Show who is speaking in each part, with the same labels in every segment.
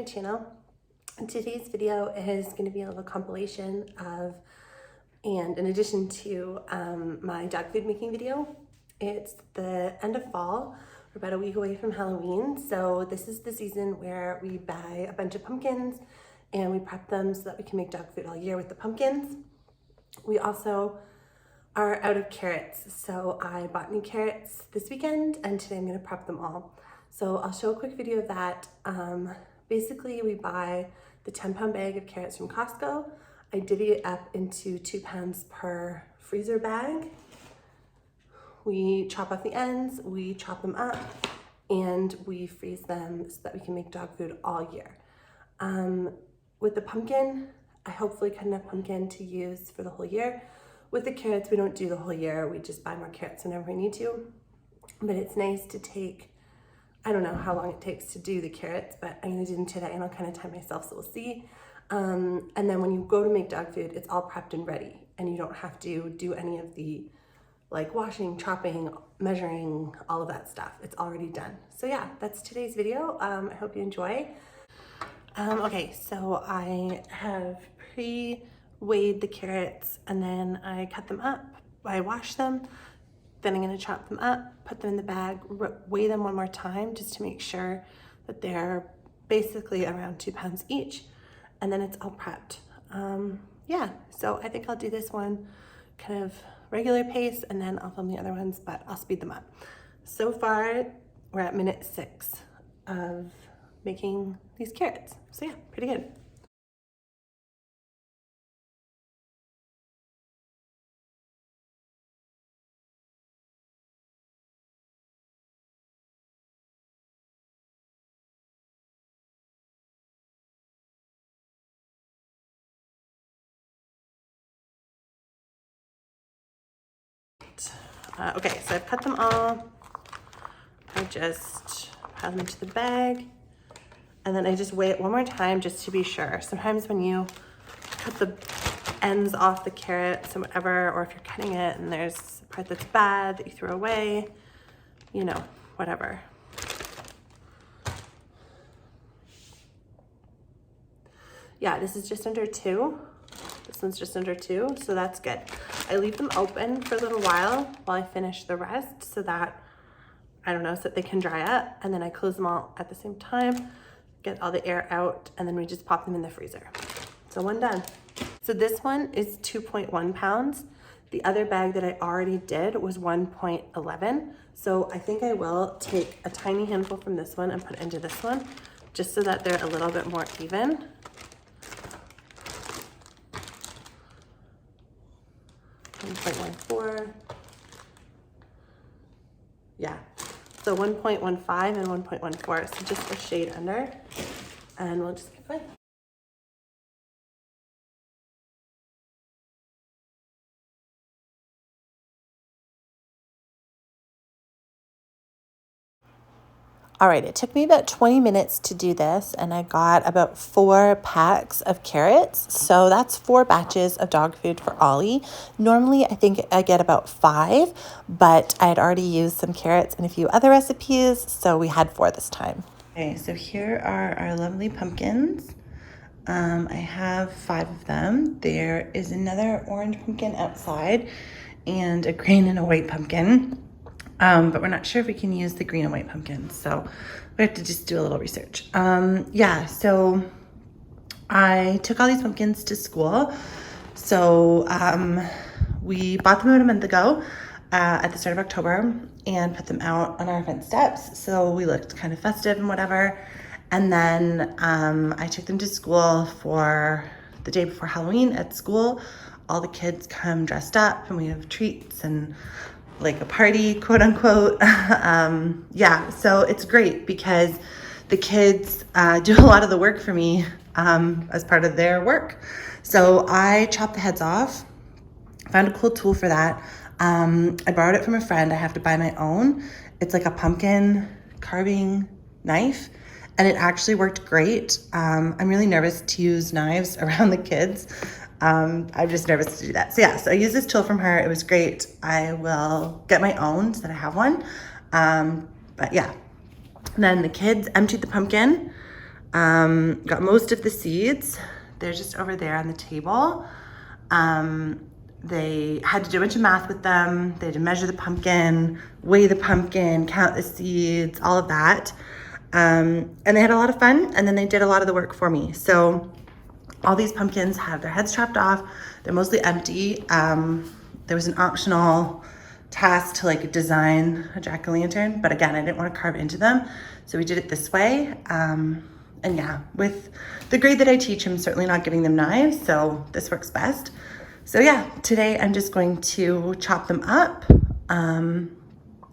Speaker 1: my channel. And today's video is going to be a little compilation of, and in addition to my dog food making video. It's the end of fall. We're about a week away from Halloween, so this is the season where we buy a bunch of pumpkins and we prep them so that we can make dog food all year with the pumpkins. We also are out of carrots, so I bought new carrots this weekend and today I'm going to prep them all. So I'll show a quick video of that. Basically, we buy the 10-pound bag of carrots from Costco. I divvy it up into 2 pounds per freezer bag. We chop off the ends, we chop them up, and we freeze them so that we can make dog food all year. With the pumpkin, I hopefully cut enough pumpkin to use for the whole year. With the carrots, we don't do the whole year. We just buy more carrots whenever we need to. But it's nice to take, I don't know how long it takes to do the carrots, but I'm gonna do them today and I'll kind of time myself, so we'll see. And then when you go to make dog food, it's all prepped and ready and you don't have to do any of the like washing, chopping, measuring, all of that stuff. It's already done. So yeah, that's today's video. I hope you enjoy. Okay, so I have pre-weighed the carrots and then I cut them up. I wash them, then I'm gonna chop them up, put them in the bag, weigh them one more time just to make sure that they're basically around 2 pounds each, and then it's all prepped. Yeah, so I think I'll do this one kind of regular pace and then I'll film the other ones, but I'll speed them up. So far, we're at minute 6 of making these carrots. So yeah, pretty good. Okay, so I've cut them all. I just pile them into the bag and then I just weigh it one more time just to be sure. Sometimes when you cut the ends off the carrots or whatever, or if you're cutting it and there's a part that's bad that you throw away, you know, whatever. Yeah, this is just under 2. This one's just under 2, so that's good. I leave them open for a little while I finish the rest so that, I don't know, so that they can dry up, and then I close them all at the same time, get all the air out, and then we just pop them in the freezer. So one done. So this one is 2.1 pounds. The other bag that I already did was 1.11. So I think I will take a tiny handful from this one and put it into this one, just so that they're a little bit more even. .14. Yeah, so 1.15 and 1.14, so just a shade under, and we'll just keep going. All right, it took me about 20 minutes to do this and I got about 4 packs of carrots. So that's 4 batches of dog food for Ollie. Normally, I think I get about 5, but I had already used some carrots in a few other recipes, so we had 4 this time. Okay, so here are our lovely pumpkins. I have 5 of them. There is another orange pumpkin outside and a green and a white pumpkin. But we're not sure if we can use the green and white pumpkins, so we have to just do a little research. Yeah, so I took all these pumpkins to school. So we bought them about a month ago at the start of October and put them out on our front steps. So we looked kind of festive and whatever. And then I took them to school for the day before Halloween at school. All the kids come dressed up and we have treats and like a party, quote unquote. Yeah, so it's great because the kids do a lot of the work for me as part of their work. So I chop the heads off, found a cool tool for that. I borrowed it from a friend. I have to buy my own. It's like a pumpkin carving knife and it actually worked great. I'm really nervous to use knives around the kids. I'm just nervous to do that. So yeah, so I used this tool from her. It was great. I will get my own so that I have one. But yeah, and then the kids emptied the pumpkin.
Speaker 2: Got most of the seeds. They're just over there on the table. They had to do a bunch of math with them. They had to measure the pumpkin, weigh the pumpkin, count the seeds, all of that. And they had a lot of fun, and then they did a lot of the work for me. So all these pumpkins have their heads chopped off. They're mostly empty. There was an optional task to like design a jack-o'-lantern, but again, I didn't want to carve into them. So we did it this way. And yeah, with the grade that I teach, I'm certainly not giving them knives, so this works best. So yeah, today I'm just going to chop them up, and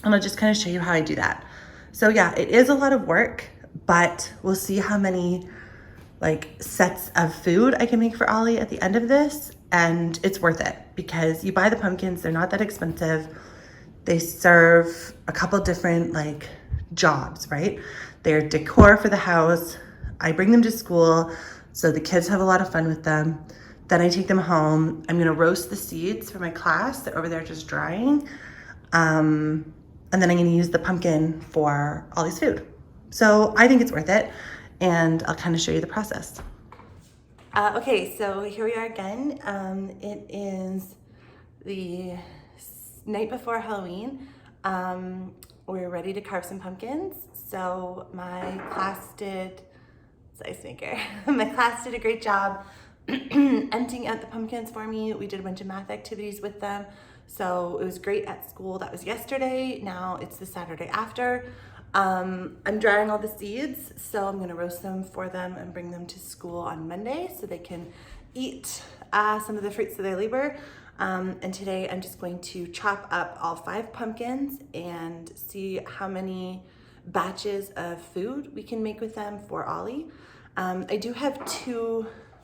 Speaker 2: I'll just kind of show you how I do that. So yeah, it is a lot of work, but we'll see how many like sets of food I can make for Ollie at the end of this, and it's worth it because you buy the pumpkins, they're not that expensive. They serve a couple different like jobs, right? They're decor for the house. I bring them to school, so the kids have a lot of fun with them. Then I take them home. I'm gonna roast the seeds for my class. They're over there just drying. And then I'm gonna use the pumpkin for Ollie's food. So I think it's worth it, and I'll kind of show you the process.
Speaker 1: Okay, so here we are again. It is the night before Halloween. We're ready to carve some pumpkins. So my class did, size maker, my class did a great job emptying out the pumpkins for me. We did a bunch of math activities with them. So it was great at school. That was yesterday. Now it's the Saturday after. I'm drying all the seeds, so I'm gonna roast them for them and bring them to school on Monday so they can eat some of the fruits of their labor. And today I'm just going to chop up all 5 pumpkins and see how many batches of food we can make with them for Ollie. I do have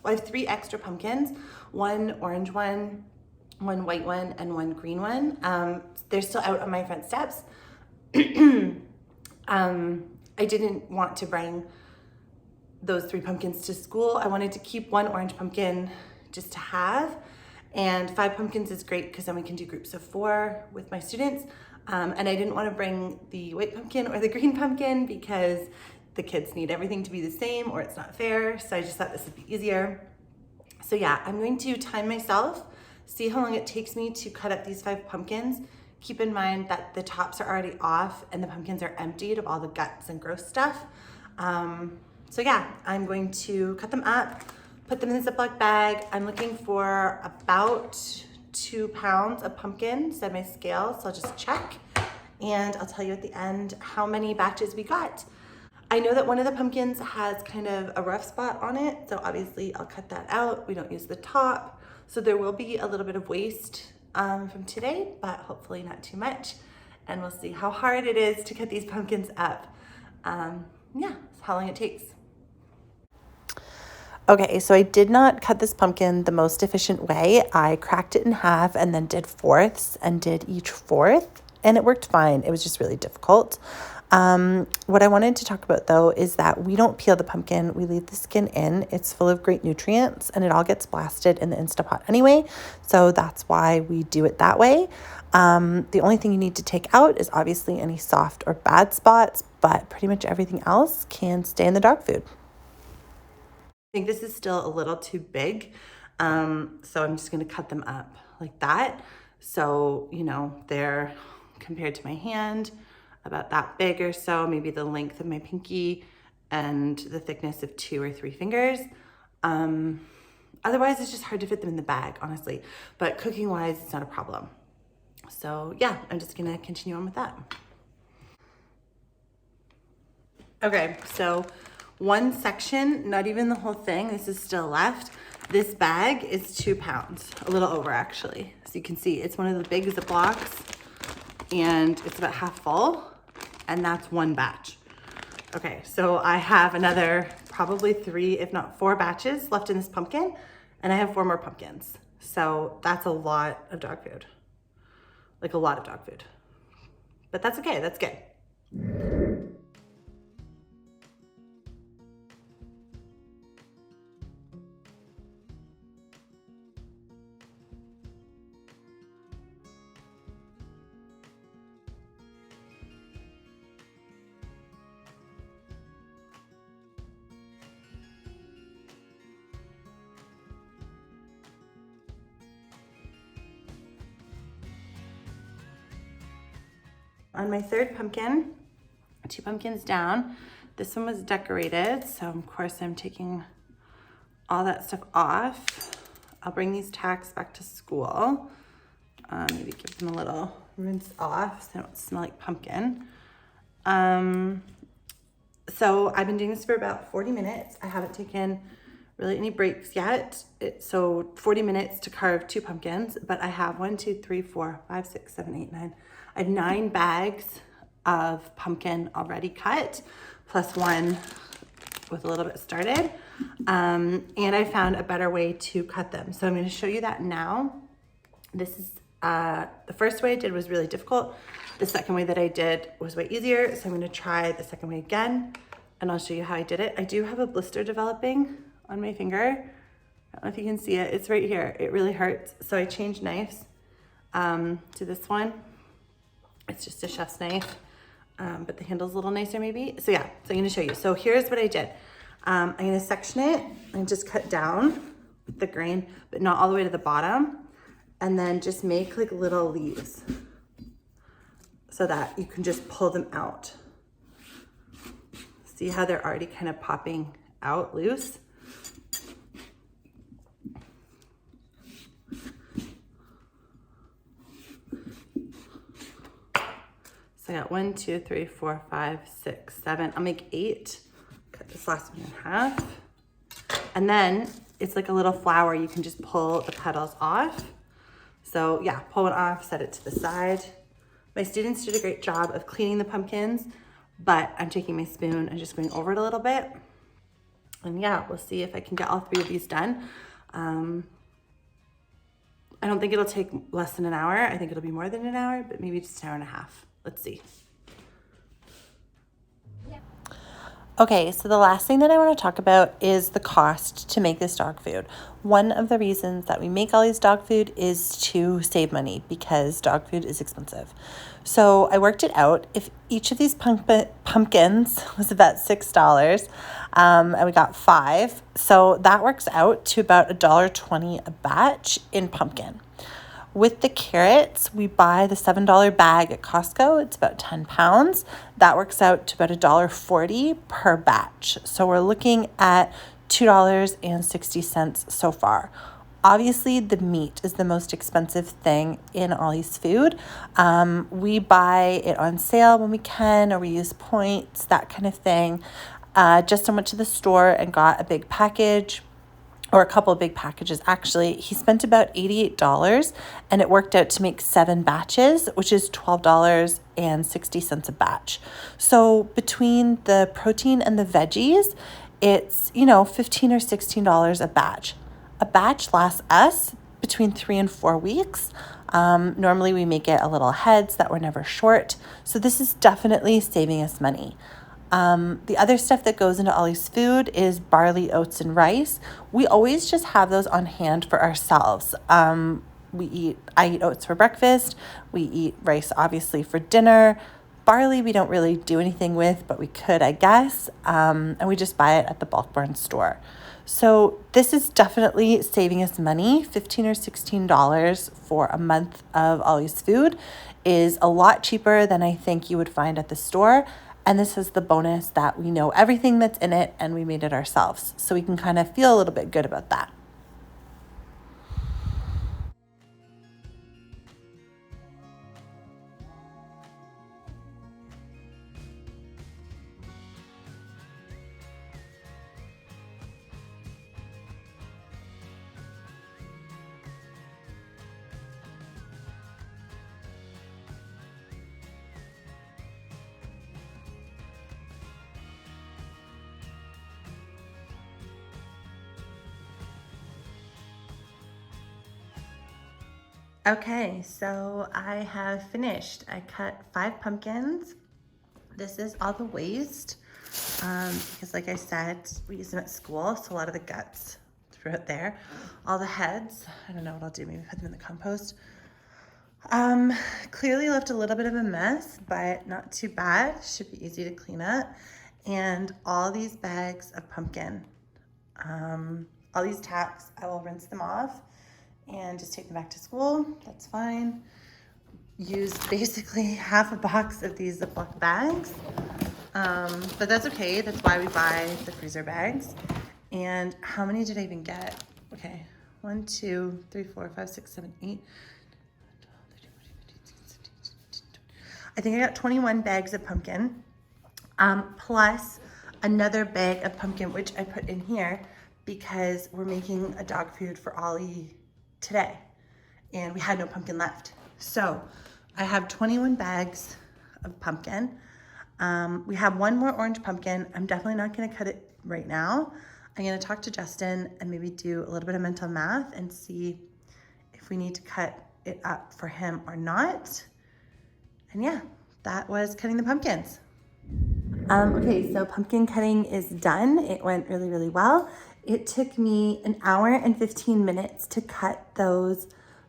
Speaker 1: I have 3 extra pumpkins, 1 orange one, 1 white one, and 1 green one. They're still out on my front steps. I didn't want to bring those 3 pumpkins to school. I wanted to keep 1 orange pumpkin just to have, and 5 pumpkins is great because then we can do groups of 4 with my students. And I didn't want to bring the white pumpkin or the green pumpkin because the kids need everything to be the same or it's not fair. So I just thought this would be easier. So yeah, I'm going to time myself, see how long it takes me to cut up these 5 pumpkins. Keep in mind that the tops are already off and the pumpkins are emptied of all the guts and gross stuff. So yeah, I'm going to cut them up, put them in the Ziploc bag. I'm looking for about 2 pounds of pumpkin, set my scale, so I'll just check. And I'll tell you at the end how many batches we got. I know that one of the pumpkins has kind of a rough spot on it, so obviously I'll cut that out. We don't use the top, so there will be a little bit of waste from today, but hopefully not too much. And we'll see how hard it is to cut these pumpkins up. Yeah, how long it takes.
Speaker 2: Okay, so I did not cut this pumpkin the most efficient way. I cracked it in half and then did fourths and did each fourth, and it worked fine. It was just really difficult. What I wanted to talk about though is that we don't peel the pumpkin. We leave the skin in. It's full of great nutrients and it all gets blasted in the Instapot anyway. So that's why we do it that way. The only thing you need to take out is obviously any soft or bad spots, but pretty much everything else can stay in the dog food.
Speaker 1: I think this is still a little too big. So I'm just gonna cut them up like that. So, you know, they're compared to my hand, about that big or so, maybe the length of my pinky and the thickness of 2 or 3 fingers. Otherwise, it's just hard to fit them in the bag, honestly. But cooking wise, it's not a problem. So yeah, I'm just gonna continue on with that. Okay, so one section, not even the whole thing, this is still left. This bag is 2 pounds, a little over actually. So you can see it's one of the big Ziplocs and it's about half full, and that's 1 batch. Okay, so I have another probably 3, if not 4 batches left in this pumpkin, and I have 4 more pumpkins. So that's a lot of dog food, like a lot of dog food. But that's okay, that's good.
Speaker 2: on my third pumpkin, 2 pumpkins down, this one was decorated. So of course I'm taking all that stuff off. I'll bring these tacks back to school. Maybe give them a little rinse off so they don't smell like pumpkin. So I've been doing this for about 40 minutes. I haven't taken really any breaks yet. So 40 minutes to carve 2 pumpkins, but I have 1, 2, 3, 4, 5, 6, 7, 8, 9. I have 9 bags of pumpkin already cut, plus 1 with a little bit started. And I found a better way to cut them. So I'm going to show you that now. This is the first way I did was really difficult. The second way that I did was way easier. So I'm going to try the second way again, and I'll show you how I did it. I do have a blister developing on my finger. I don't know if you can see it. It's right here. It really hurts. So I changed knives to this one. It's just a chef's knife, but the handle's a little nicer maybe. So yeah, so I'm going to show you. So here's what I did. I'm going to section it and just cut down with the grain, but not all the way to the bottom. And then just make like little leaves so that you can just pull them out. See how they're already kind of popping out loose? So I got 1, 2, 3, 4, 5, 6, 7. I'll make 8. Cut this last one in half. And then it's like a little flower. You can just pull the petals off. So yeah, pull it off, set it to the side. My students did a great job of cleaning the pumpkins, but I'm taking my spoon and just going over it a little bit. And yeah, we'll see if I can get all 3 of these done. I don't think it'll take less than an hour. I think it'll be more than an hour, but maybe just an hour and a half. Let's see. Okay, so the last thing that I want to talk about is the cost to make this dog food. One of the reasons that we make all these dog food is to save money because dog food is expensive. So I worked it out. If each of these pumpkins was about $6, and we got 5, so that works out to about $1.20 a batch in pumpkin. With the carrots, we buy the $7 bag at Costco. It's about 10 pounds. That works out to about $1.40 per batch. So we're looking at $2.60 so far. Obviously, the meat is the most expensive thing in Ollie's food. We buy it on sale when we can, or we use points, that kind of thing. Justin went to the store and got a big package, or a couple of big packages actually. He spent about $88, and it worked out to make 7 batches, which is $12.60 a batch. So between the protein and the veggies, it's, $15 or $16 a batch. A batch lasts us between 3 and 4 weeks. Normally we make it a little ahead so that we're never short. So this is definitely saving us money. The other stuff that goes into Ollie's food is barley, oats, and rice. We always just have those on hand for ourselves. I eat oats for breakfast. We eat rice, obviously, for dinner. Barley, we don't really do anything with, but we could, I guess. And we just buy it at the bulk barn store. So this is definitely saving us money. $15 or $16 for a month of Ollie's food is a lot cheaper than I think you would find at the store. And this is the bonus that we know everything that's in it and we made it ourselves. So we can kind of feel a little bit good about that. Okay, so I have finished. I cut 5 pumpkins. This is all the waste because like I said, we use them at school, so a lot of the guts through it there. All the heads, I don't know what I'll do, maybe put them in the compost. Clearly left a little bit of a mess, but not too bad. Should be easy to clean up. And all these bags of pumpkin, all these tacks, I will rinse them off and just take them back to school. That's fine. used basically half a box of these Ziploc bags. But that's okay. That's why we buy the freezer bags. And how many did I even get? Okay, 1, 2, 3, 4, 5, 6, 7, 8. I think I got 21 bags of pumpkin, plus another bag of pumpkin, which I put in here because we're making a dog food for Ollie today. And we had no pumpkin left. So I have 21 bags of pumpkin. We have one more orange pumpkin. I'm definitely not gonna cut it right now. I'm gonna talk to Justin and maybe do a little bit of mental math and see if we need to cut it up for him or not. And yeah, that was cutting the pumpkins. Okay, so pumpkin cutting is done. It went really, really well. It took me 1 hour and 15 minutes to cut those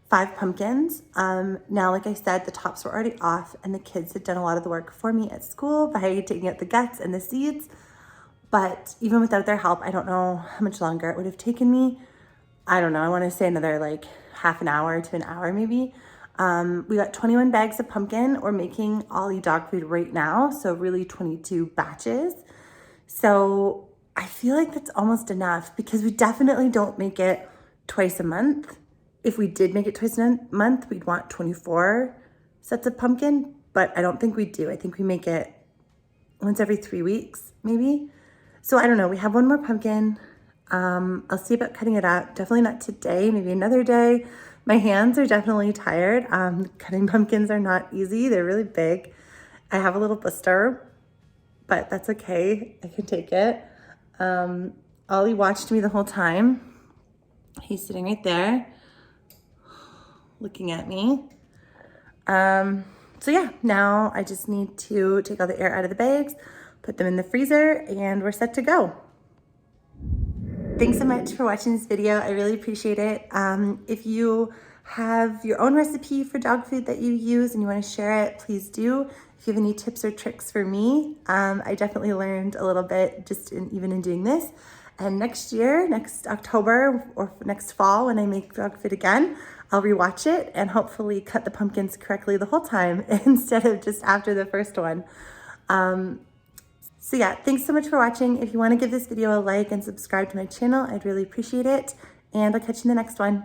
Speaker 2: 5 pumpkins. Now, like I said, the tops were already off and the kids had done a lot of the work for me at school by taking out the guts and the seeds. But even without their help, I don't know how much longer it would have taken me. I don't know, I wanna say another like half an hour to an hour maybe. We got 21 bags of pumpkin. We're making Ollie dog food right now, so really 22 batches. So I feel like that's almost enough because we definitely don't make it twice a month. If we did make it twice a month, we'd want 24 sets of pumpkin, but I don't think we do. I think we make it once every 3 weeks, maybe. So I don't know, we have one more pumpkin. I'll see about cutting it up. Definitely not today, maybe another day. My hands are definitely tired. Cutting pumpkins are not easy. They're really big. I have a little blister, but that's okay. I can take it. Ollie watched me the whole time. He's sitting right there, looking at me. So yeah, now I just need to take all the air out of the bags, put them in the freezer, and we're set to go. Thanks so much for watching this video. I really appreciate it. If you have your own recipe for dog food that you use and you want to share it, please do. If you have any tips or tricks for me, I definitely learned a little bit even in doing this. And next year, next October or next fall, when I make dog food again, I'll rewatch it and hopefully cut the pumpkins correctly the whole time instead of just after the first one. So yeah, thanks so much for watching. If you want to give this video a like and subscribe to my channel, I'd really appreciate it. And I'll catch you in the next one.